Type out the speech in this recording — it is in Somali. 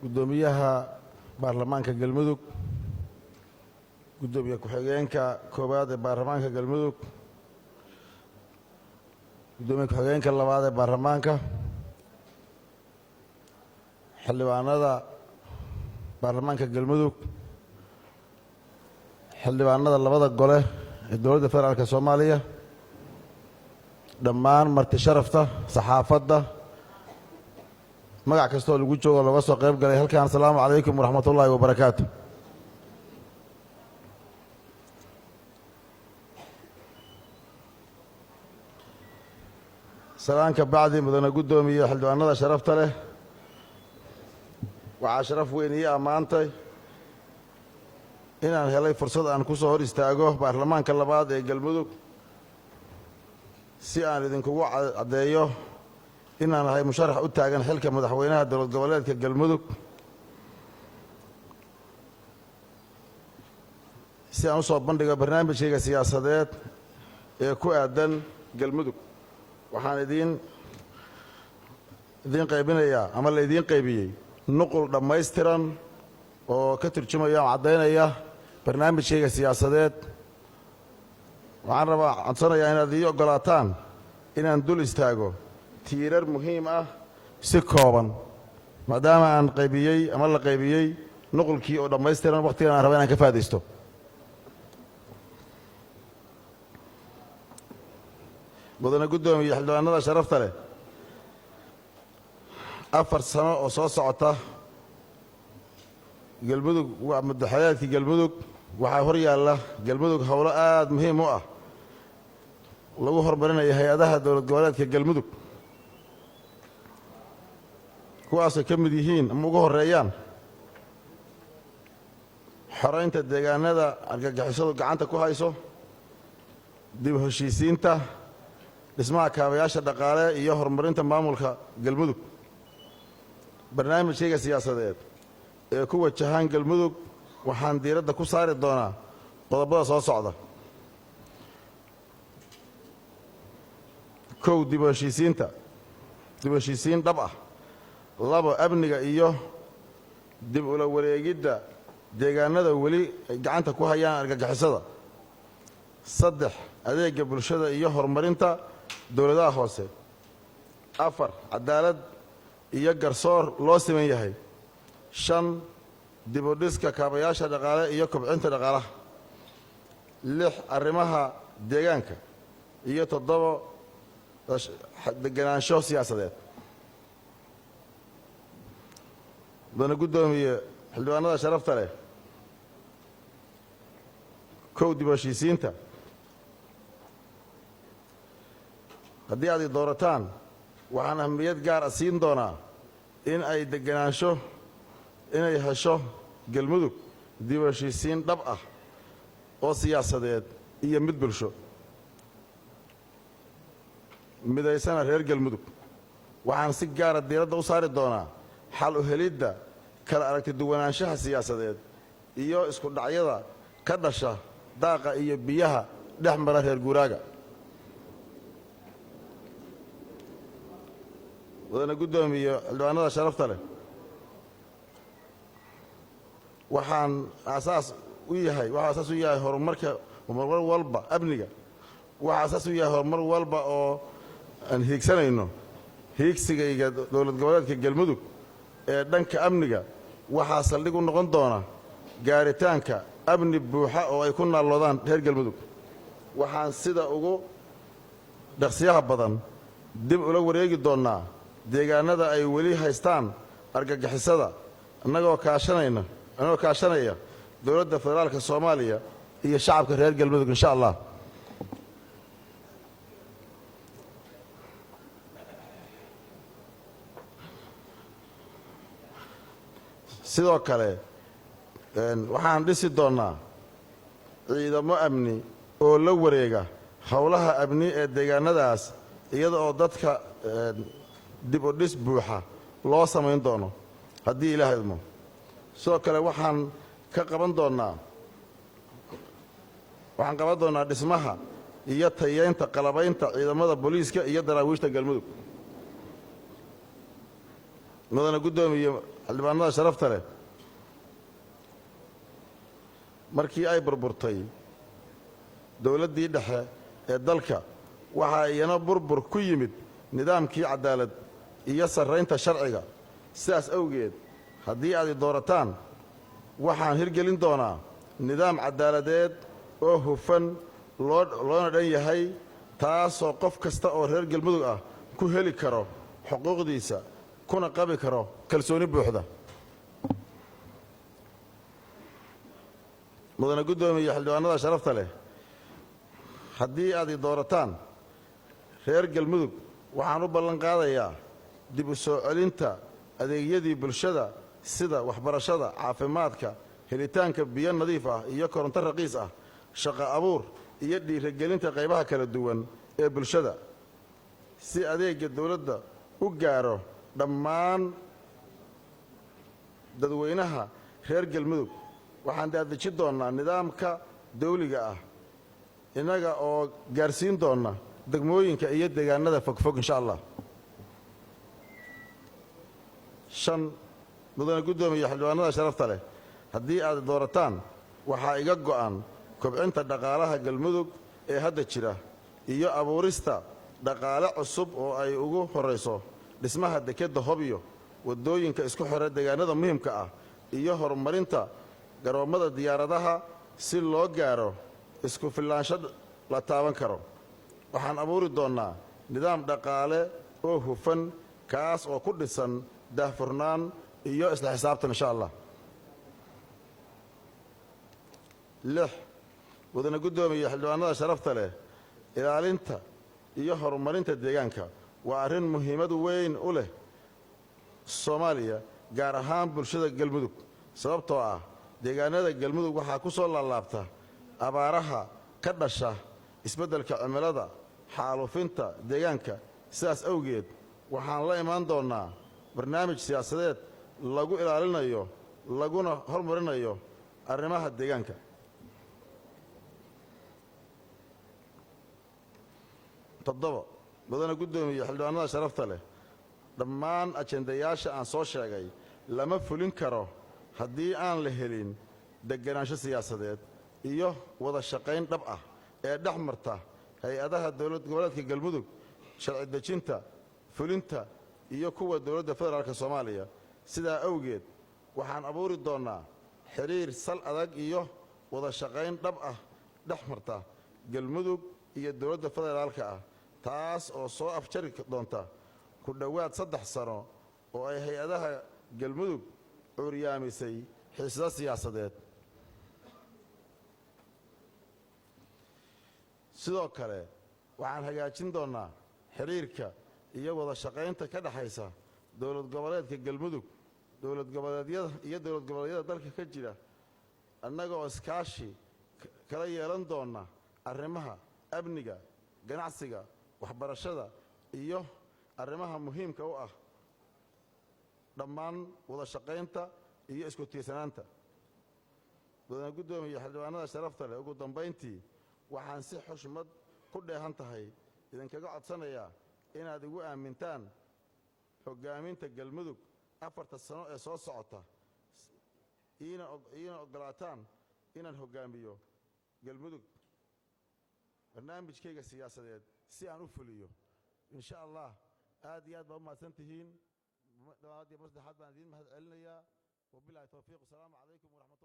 gudoomiyaha baarlamaanka galmudug gudoomiye ku-xigeenka koowaad ee baarlamaanka galmudug gudoomiye ku-xigeenka labaad ee baarlamaanka xildhibaanada baarlamaanka galmudug xildhibaanada labada gole ee dowladda federaalka Soomaaliya dhammaan marti sharafta saxaafadda magac kasta oo lagu joogo laga soo qayb galay halkaan assalaamu calaykum waraxmatullaahi wabarakaatuh salaanka bacdi mudane gudoomiye xildhibaanada sharafta leh waxaa sharaf weyn ii ammaantay inaan helay fursad aan ku soo hor istaago baarlamaanka labaad ee galmudug si aan idinkugu caddeeyo inaan ahay musharax u taagan xilka madaxweynaha dowlad goboleedka galmudug si aan u soo bandhigo barnaamijkayga siyaasadeed ee ku aadan galmudug waxaan idiin qaybinayaa ama la idiin qaybiyey nuqul dhammaystiran oo ka turjumaya oo caddaynaya barnaamijkayga siyaasadeed waxaan rabaa codsanayaa inaad ii oggolaataan inaan dul istaago tiirar muhiim ah si kooban maadaama aan qaybiyey ama la qaybiyey nuqulkii oo dhammaystiran wakhtigan aan raba inaan ka faa'idaysto mudane gudoomiye xildhibaanada sharafta leh 4 sano oo soo socota galmudug waa madaxweynaha galmudug waxaa hor yaalla galmudug howlo aad muhiim u ah lagu horumarinayo hay-adaha dowlad goboleedka galmudug kuwaasay ka mid yihiin ama ugu horeeyaan xoraynta deegaanada argagixisadu gacanta ku hayso dib u heshiisiinta dhismaha kaabayaasha dhaqaale iyo horumarinta maamulka galmudug barnaamijkayga siyaasadeed ee ku wajahan galmudug waxaan diiradda ku saari doonaa qodobada soo socda 1 dib u heshiisiin dhab ah 2 amniga iyo dib ula wareegidda deegaanada weli ay gacanta ku hayaan argagixisada 3 adeega bulshada iyo horumarinta dowladaha hoose 4 cadaalad iyo garsoor loo siman yahay 5 dib u dhiska kaabayaasha dhaqaale iyo kobcinta dhaqaalaha 6 arrimaha deegaanka iyo 7 deganaansho siyaasadeed mudane gudoomiye xildhibaanada sharafta leh 1 dib u heshiisiinta haddii aad i doorataan waxaan ahmiyad gaar ah siin doonaa in ay deganaansho inay hesho galmudug dib u heshiisiin dhab ah oo siyaasadeed iyo mid bulsho midaysana reer galmudug waxaan si gaara diiradda u saari doonaa xal u helidda kala aragti duwanaanshaha siyaasadeed iyo isku dhacyada ka dhasha daaqa iyo biyaha dhex mara reer guuraaga mudane gudoomiye xildhibaanada sharafta leh waxaan aasaas u yahay horumarka horumar walba amniga waxaa aasaas u yahay horumar walba oo aan hiigsanayno hiigsigayga dowlad goboleedka galmudug ee dhanka amniga waxaa saldhig u noqon doona gaaritaanka amni buuxa oo ay ku naalloodaan reer galmudug waxaan sida ugu dhaqsiyaha badan dib ula wareegi doonnaa deegaanada ay weli haystaan argagixisada annagoo kaashanaya dowladda federaalka Soomaaliya iyo shacabka reer galmudug insha Allah sidoo kale waxaan dhisi doonaa ciidamo amni oo la wareega howlaha amni ee deegaanadaas iyada oo dadka dib u dhis buuxa loo samayn doono haddii Ilaahay idmo sidoo kale waxaan qaban doonaa dhismaha iyo tayeynta qalabaynta ciidamada booliiska iyo daraawiishta galmudug mudana guddoomiye xildhibaanada sharafta leh markii ay burburtay dowladdii dhexe ee dalka waxaa iyana burbur ku yimid nidaamkii cadaalad iyo sarraynta sharciga sidaas awgeed haddii aad i doorataan waxaan hirgelin doonaa nidaam cadaaladeed oo hufan loona dhan yahay taasoo qof kasta oo reer galmudug ah ku heli karo xuquuqdiisa kuna qabi karo kalsooni buuxda mudana guddoomiye xildhibaanada sharafta leh haddii aad i doorataan reer galmudug waxaan u ballan qaadayaa dib u soo celinta adeegyadii bulshada sida waxbarashada caafimaadka helitaanka biyo nadiif ah iyo koronto raqiis ah shaqo abuur iyo dhiirigelinta qaybaha kala duwan ee bulshada si adeegga dawladda u gaaro dhammaan dadweynaha reer galmudug waxaan daadejin doonnaa nidaamka dawliga ah innaga oo gaarsiin doonna degmooyinka iyo deegaanada fogfog insha allah mudana guddoomiye xildhibaanada sharafta leh haddii aad doorataan waxaa iga go'an kobcinta dhaqaalaha galmudug ee hadda jira iyo abuurista dhaqaale cusub oo ay ugu horrayso dhismaha dekedda hobyo waddooyinka isku xidha deegaanada muhiimka ah iyo horumarinta garoommada diyaaradaha si loo gaaro isku filaansho la taaban karo waxaan abuuri doonnaa nidaam dhaqaale oo hufan kaas oo ku dhisan daahfurnaan iyo isla xisaabtan insha allah mudana guddoomiye xildhibaanada sharafta leh ilaalinta iyo horumarinta deegaanka waa arrin muhiimad weyn u leh soomaaliya gaar ahaan bulshada galmudug sababtoo ah deegaanada galmudug waxaa ku soo laalaabta abaaraha ka dhasha isbeddelka cimilada xaalufinta deegaanka sidaas awgeed waxaan la imaan doonnaa barnaamij siyaasadeed lagu ilaalinayo laguna hormarinayo arrimaha deegaanka mudana guddoomiye xildhibaanada sharafta leh dhammaan ajendayaasha aan soo sheegay lama fulin karo haddii aan la helin deganaansho siyaasadeed iyo wada shaqayn dhab ah ee dhex marta hay-adaha dowlad goboleedka galmudug sharci dejinta fulinta iyo kuwa dowladda federaalka soomaaliya sidaa awgeed waxaan abuuri doonnaa xidhiir sal adag iyo wada shaqayn dhab ah dhex marta galmudug iyo dowladda federaalka ah taas oo soo afjari doonta ku dhowaad 3 sano oo ay hay-adaha galmudug curyaamisay xiisado siyaasadeed sidoo kale waxaan hagaajin doonnaa xidhiirka iyo wada shaqaynta ka dhaxaysa dowlad goboleedka galmudug dowlad goboleedyada dalka ka jira annagoo iskaashi kala yeelan doonna arrimaha amniga ganacsiga waxbarashada iyo arrimaha muhiimka u ah dhammaan wada shaqaynta iyo isku tiirsanaanta mudana guddoomiye xildhibaanada sharafta leh ugu dambayntii waxaan si xushmad ku dheehan tahay idinkaga codsanayaa inaad igu aamintaan hoggaaminta galmudug 4 sano ee soo socota iina oggolaataan inaan hoggaamiyo galmudug barnaamijkayga siyaasadeed si aan u fuliyo insha allah aad iyo aad baa u mahadsan tihiin saddexaad baan idiin mahad celinayaa wabilaahi towfiiq asalaamu calaykum waraxmat